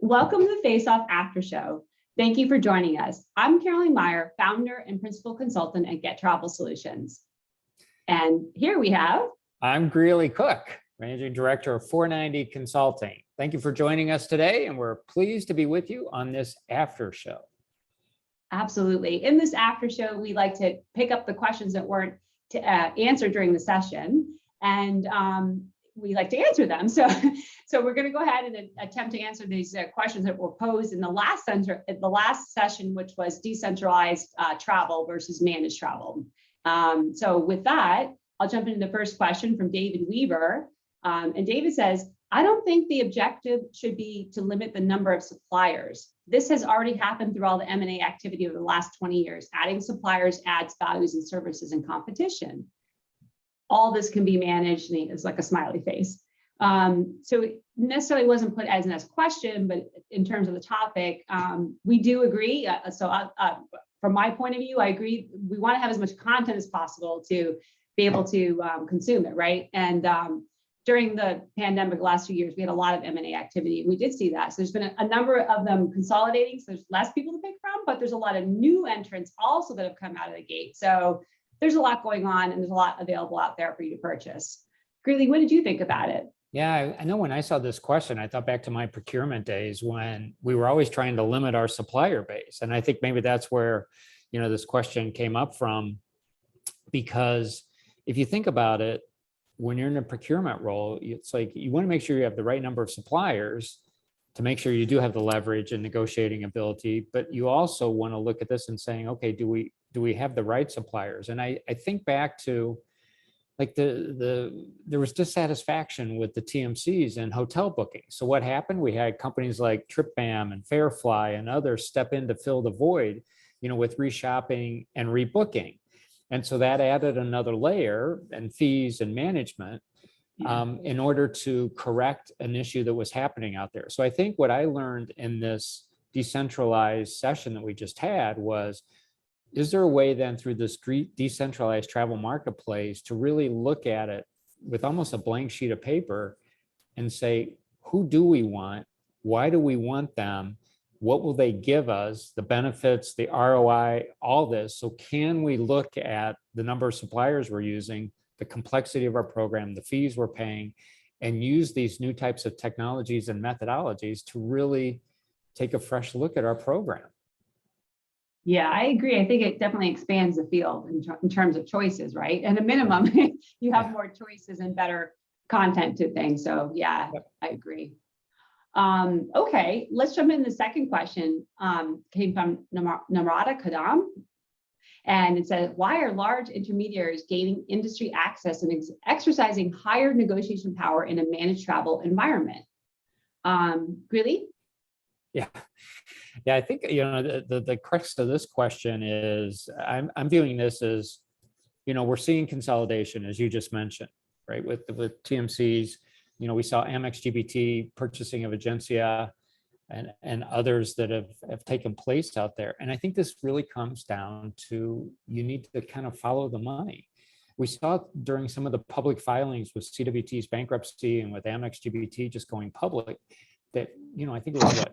Welcome to the FaceOff Aftershow. Thank you for joining us. I'm Caroline Meyer, founder and principal consultant at Get Travel Solutions. And here we have... I'm Greeley Cook, managing director of 490 Consulting. Thank you for joining us today, and we're pleased to be with you on this after show. Absolutely. In this after show, we like to pick up the questions that weren't answered during the session, and we like to answer them. So we're going to go ahead and attempt to answer these questions that were posed in the last session, which was decentralized travel versus managed travel. So with that, I'll jump into the first question from David Weaver. And David says, I don't think the objective should be to limit the number of suppliers. This has already happened through all the M&A activity over the last 20 years. Adding suppliers adds values and services and competition. All this can be managed, and it's like a smiley face. So it necessarily wasn't put as a question, but in terms of the topic, we do agree. From my point of view, I agree. We want to have as much content as possible to be able to consume it, right? And during the pandemic last few years, we had a lot of M&A activity, and we did see that. So there's been a number of them consolidating, so there's less people to pick from, but there's a lot of new entrants also that have come out of the gate. So there's a lot going on, and there's a lot available out there for you to purchase. Greeley, what did you think about it? Yeah, I know when I saw this question, I thought back to my procurement days when we were always trying to limit our supplier base. And I think maybe that's where, this question came up from, because if you think about it, when you're in a procurement role, it's like you want to make sure you have the right number of suppliers to make sure you do have the leverage and negotiating ability, but you also want to look at this and saying, okay, do we have the right suppliers? And I think back to like there was dissatisfaction with the TMCs and hotel booking. So what happened? We had companies like TripBam and Fairfly and others step in to fill the void, with reshopping and rebooking. And so that added another layer and fees and management in order to correct an issue that was happening out there. So I think what I learned in this decentralized session that we just had was, is there a way then through this decentralized travel marketplace to really look at it with almost a blank sheet of paper and say, who do we want? Why do we want them? What will they give us? The benefits, the ROI, all this. So can we look at the number of suppliers we're using, the complexity of our program, the fees we're paying, and use these new types of technologies and methodologies to really take a fresh look at our program? Yeah, I agree. I think it definitely expands the field in terms of choices, right? At a minimum, you have more choices and better content to things. So yeah, I agree. Okay, let's jump in. The second question came from Namrata Kadam. And it said, why are large intermediaries gaining industry access and exercising higher negotiation power in a managed travel environment? Greeley? Yeah, I think the crux of this question is I'm viewing this as, we're seeing consolidation, as you just mentioned, right? With TMCs, we saw Amex GBT purchasing of Agencia and others that have taken place out there. And I think this really comes down to, you need to kind of follow the money. We saw during some of the public filings with CWT's bankruptcy and with Amex GBT just going public that, I think it was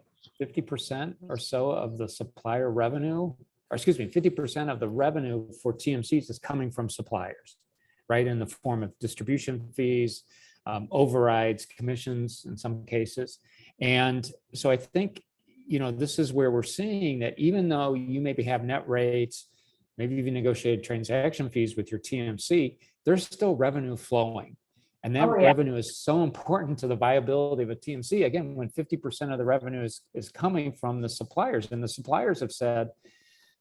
50% or so of the supplier revenue, or 50% of the revenue for TMCs is coming from suppliers, right? In the form of distribution fees, overrides, commissions in some cases. And so I think, this is where we're seeing that even though you maybe have net rates, maybe even negotiated transaction fees with your TMC, there's still revenue flowing. And that revenue is so important to the viability of a TMC. Again, when 50% of the revenue is coming from the suppliers, and the suppliers have said,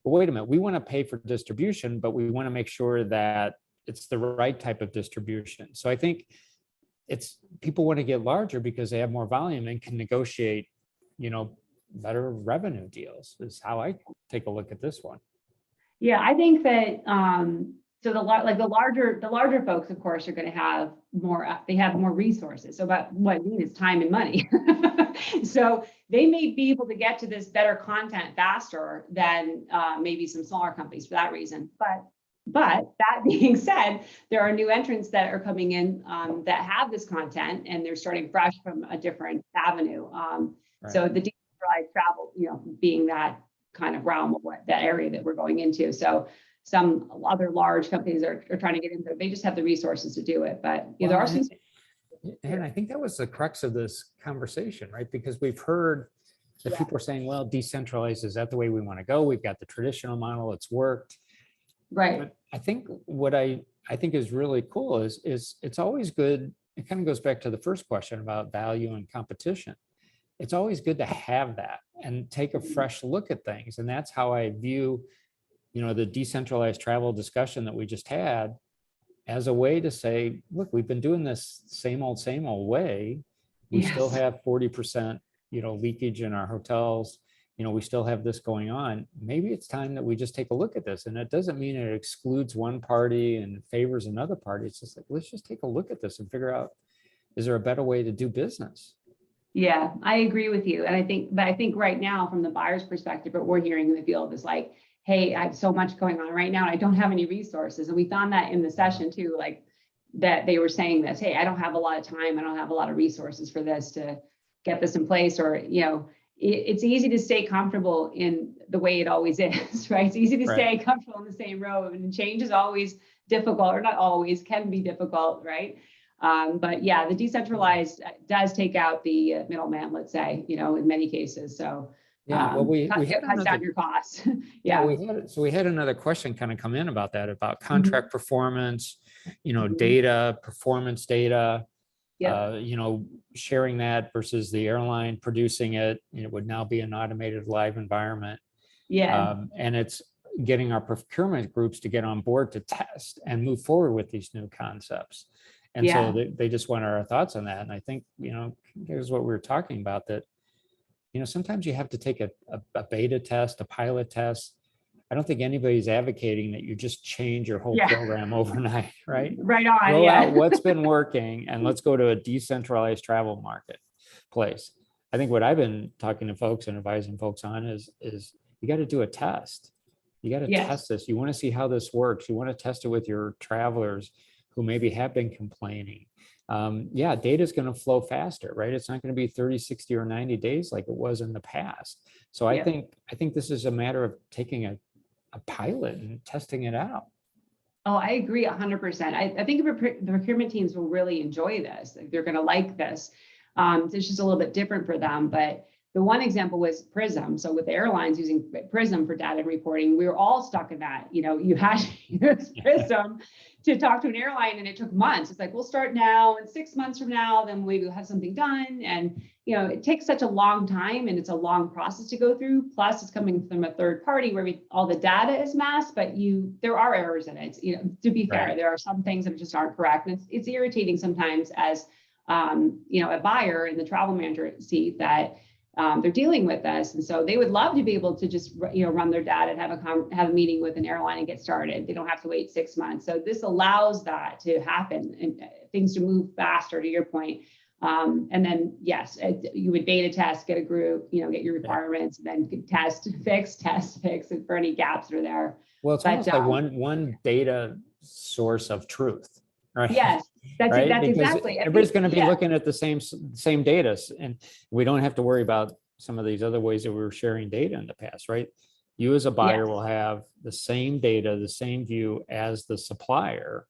well, wait a minute, we want to pay for distribution, but we want to make sure that it's the right type of distribution. So I think people want to get larger because they have more volume and can negotiate, better revenue deals, is how I take a look at this one. Yeah, I think that so the larger folks, of course, are going to have more. They have more resources. So about what I mean is time and money. So they may be able to get to this better content faster than maybe some smaller companies for that reason. But that being said, there are new entrants that are coming in that have this content, and they're starting fresh from a different avenue. So the decentralized travel, being that kind of realm of that area that we're going into. So some other large companies are trying to get into it. They just have the resources to do it. But there are some. And I think that was the crux of this conversation, right? Because we've heard that people are saying, well, decentralized, is that the way we want to go? We've got the traditional model, it's worked. Right. But I think what I think is really cool is it's always good. It kind of goes back to the first question about value and competition. It's always good to have that and take a fresh look at things. And that's how I view, the decentralized travel discussion that we just had, as a way to say, look, we've been doing this same old way. We still have 40%, leakage in our hotels. We still have this going on. Maybe it's time that we just take a look at this. And it doesn't mean it excludes one party and favors another party. It's just like, let's just take a look at this and figure out, is there a better way to do business? Yeah, I agree with you. And I think right now, from the buyer's perspective, what we're hearing in the field is like, hey, I have so much going on right now, and I don't have any resources. And we found that in the session too, like that they were saying this, hey, I don't have a lot of time. I don't have a lot of resources for this to get this in place. Or, it's easy to stay comfortable in the way it always is, right? It's easy to stay comfortable in the same road, and change is always difficult, or not always, can be difficult, right? But yeah, the decentralized does take out the middleman, let's say, in many cases. So yeah, well, we had cuts down your costs. we had another question kind of come in about that, about contract performance, data, performance data, sharing that versus the airline producing it. It would now be an automated live environment. And it's getting our procurement groups to get on board to test and move forward with these new concepts. And so they just want our thoughts on that. And I think, here's what we were talking about, that sometimes you have to take a beta test, a pilot test. I don't think anybody's advocating that you just change your whole program overnight, right? Right on. Roll out what's been working, and let's go to a decentralized travel marketplace. I think what I've been talking to folks and advising folks on is you got to do a test. You got to test this. You want to see how this works. You want to test it with your travelers who maybe have been complaining. Data is going to flow faster, right? It's not going to be 30, 60, or 90 days like it was in the past. So I think this is a matter of taking a pilot and testing it out. Oh, I agree 100%. I think the procurement teams will really enjoy this. They're going to like this. It's just a little bit different for them. But the one example was Prism. So with the airlines using Prism for data and reporting, we were all stuck in that. You had to use Prism to talk to an airline, and it took months. It's like, we'll start now, and 6 months from now, then maybe we'll have something done. And, it takes such a long time, and it's a long process to go through. Plus, it's coming from a third party where all the data is masked, but there are errors in it. To be fair, there are some things that just aren't correct. And it's irritating sometimes as, a buyer in the travel manager seat that they're dealing with this. And so they would love to be able to just, run their data and have a meeting with an airline and get started. They don't have to wait 6 months. So this allows that to happen and things to move faster, to your point. And then, yes, you would beta test, get a group, get your requirements, and then test, fix, and for any gaps that are there. Well, it's almost like one data source of truth, right? Yes, that's exactly. Everybody's going to be looking at the same data, and we don't have to worry about some of these other ways that we were sharing data in the past, right? You as a buyer will have the same data, the same view as the supplier.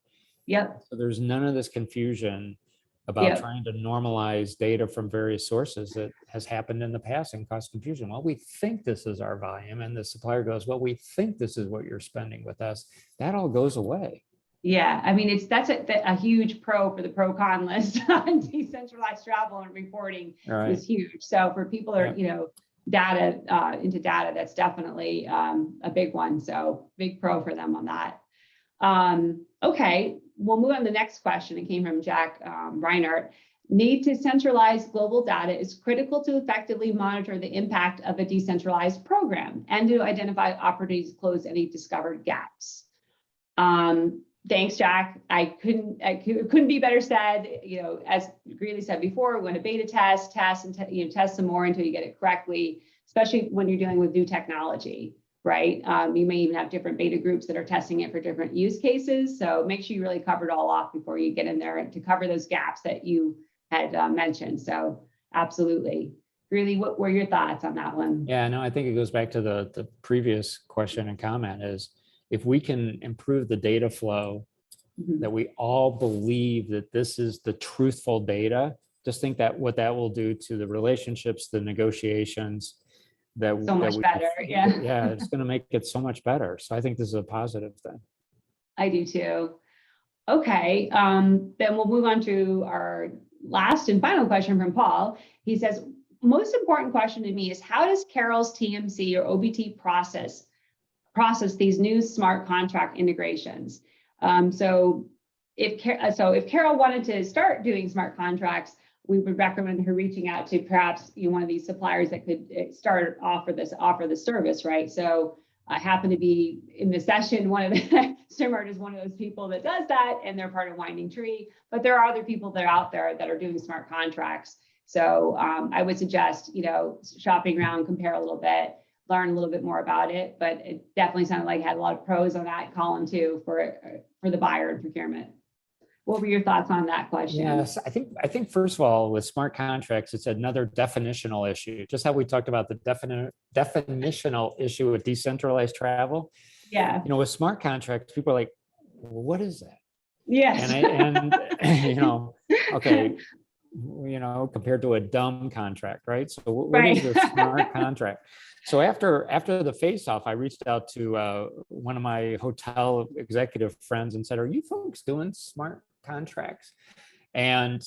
Yep. So there's none of this confusion about trying to normalize data from various sources that has happened in the past and caused confusion. Well, we think this is our volume, and the supplier goes, well, we think this is what you're spending with us. That all goes away. Yeah, I mean, that's a huge pro for the pro-con list on decentralized travel and reporting is huge. So for people that are, data into data, that's definitely a big one. So big pro for them on that. Okay, we'll move on to the next question. It came from Jack Reinhardt. Need to centralize global data is critical to effectively monitor the impact of a decentralized program and to identify opportunities to close any discovered gaps. Thanks, Jack. It couldn't be better said. As Greeley said before, we want to beta test, and test some more until you get it correctly, especially when you're dealing with new technology, right? You may even have different beta groups that are testing it for different use cases. So make sure you really cover it all off before you get in there to cover those gaps that you had mentioned. So absolutely. Really, what were your thoughts on that one? Yeah, no, I think it goes back to the previous question and comment is if we can improve the data flow, Mhm. that we all believe that this is the truthful data, just think that what that will do to the relationships, the negotiations that, So much better, yeah. yeah, it's going to make it so much better. So I think this is a positive thing. I do too. Okay, then we'll move on to our last and final question from Paul. He says, most important question to me is how does Carol's TMC or OBT process these new smart contract integrations? So if Carol wanted to start doing smart contracts, we would recommend her reaching out to perhaps one of these suppliers that could offer the service, right? So I happen to be in the session. One of the Simard is one of those people that does that, and they're part of Winding Tree. But there are other people that are out there that are doing smart contracts. So I would suggest shopping around, compare a little bit, learn a little bit more about it. But it definitely sounded like it had a lot of pros on that column too for the buyer and procurement. What were your thoughts on that question? Yes, I think first of all, with smart contracts, it's another definitional issue. Just how we talked about the definitional issue with decentralized travel. Yeah. With smart contracts, people are like, well, what is that? Yes. And okay, compared to a dumb contract, right? So what is a smart contract? So after the FaceOff, I reached out to one of my hotel executive friends and said, "Are you folks doing smart contracts?" And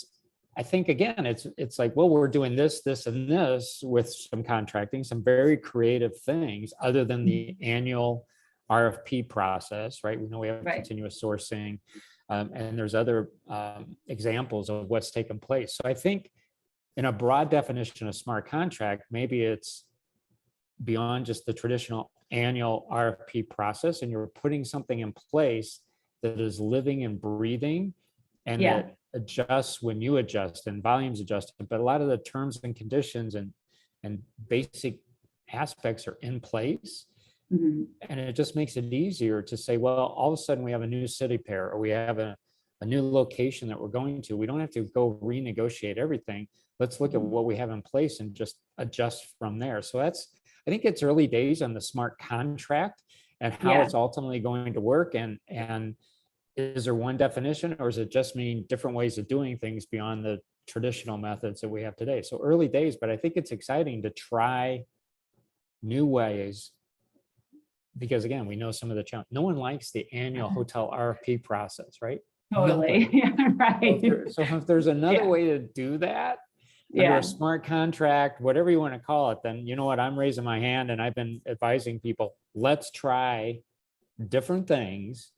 I think again, it's like, well, we're doing this, and this with some contracting, some very creative things other than the annual RFP process, right? We know we have continuous sourcing, and there's other examples of what's taken place. So I think in a broad definition of smart contract, maybe it's beyond just the traditional annual RFP process, and you're putting something in place that is living and breathing and that adjusts when you adjust and volumes adjust. But a lot of the terms and conditions and basic aspects are in place. Mm-hmm. And it just makes it easier to say, well, all of a sudden we have a new city pair, or we have a new location that we're going to. We don't have to go renegotiate everything. Let's look at what we have in place and just adjust from there. So I think it's early days on the smart contract and how it's ultimately going to work. And is there one definition, or does it just mean different ways of doing things beyond the traditional methods that we have today? So early days, but I think it's exciting to try new ways. Because again, we know some of the challenge. No one likes the annual hotel RFP process, right? Totally. Yeah, right. So if there's another way to do that, under a smart contract, whatever you want to call it, then you know what? I'm raising my hand, and I've been advising people, let's try different things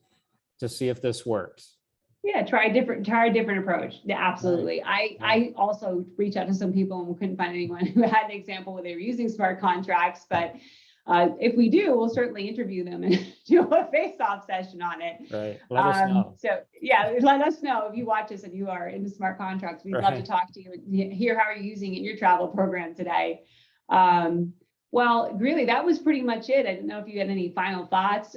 to see if this works. Yeah, try a different approach. Yeah, absolutely. Right. I also reached out to some people and we couldn't find anyone who had an example where they were using smart contracts, but if we do, we'll certainly interview them and do a face-off session on it. Right. Let us know. So yeah, let us know if you watch us and you are into smart contracts. We'd love to talk to you and hear how you're using it in your travel program today. Well, really, that was pretty much it. I didn't know if you had any final thoughts.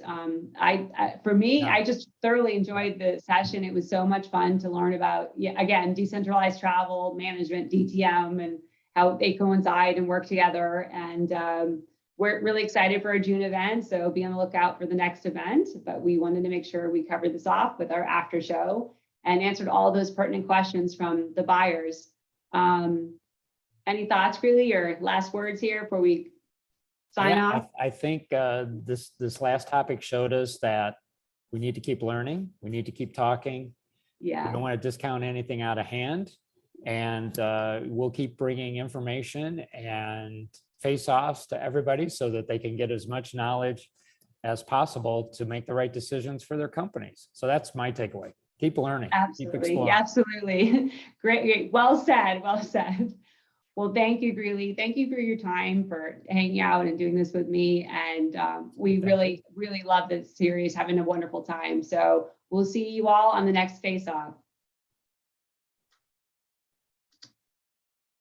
For me, I just thoroughly enjoyed the session. It was so much fun to learn about, again, decentralized travel management, DTM, and how they coincide and work together. And we're really excited for our June event, so be on the lookout for the next event. But we wanted to make sure we covered this off with our after show and answered all those pertinent questions from the buyers. Any thoughts, really, or last words here before we sign off? I think this last topic showed us that we need to keep learning. We need to keep talking. Yeah. We don't want to discount anything out of hand. And we'll keep bringing information and face-offs to everybody so that they can get as much knowledge as possible to make the right decisions for their companies. So that's my takeaway. Keep learning. Absolutely. Keep exploring. Absolutely. Great. Well said. Well said. Well, thank you, Greeley. Thank you for your time, for hanging out and doing this with me. And we really love this series, having a wonderful time. So we'll see you all on the next face-off.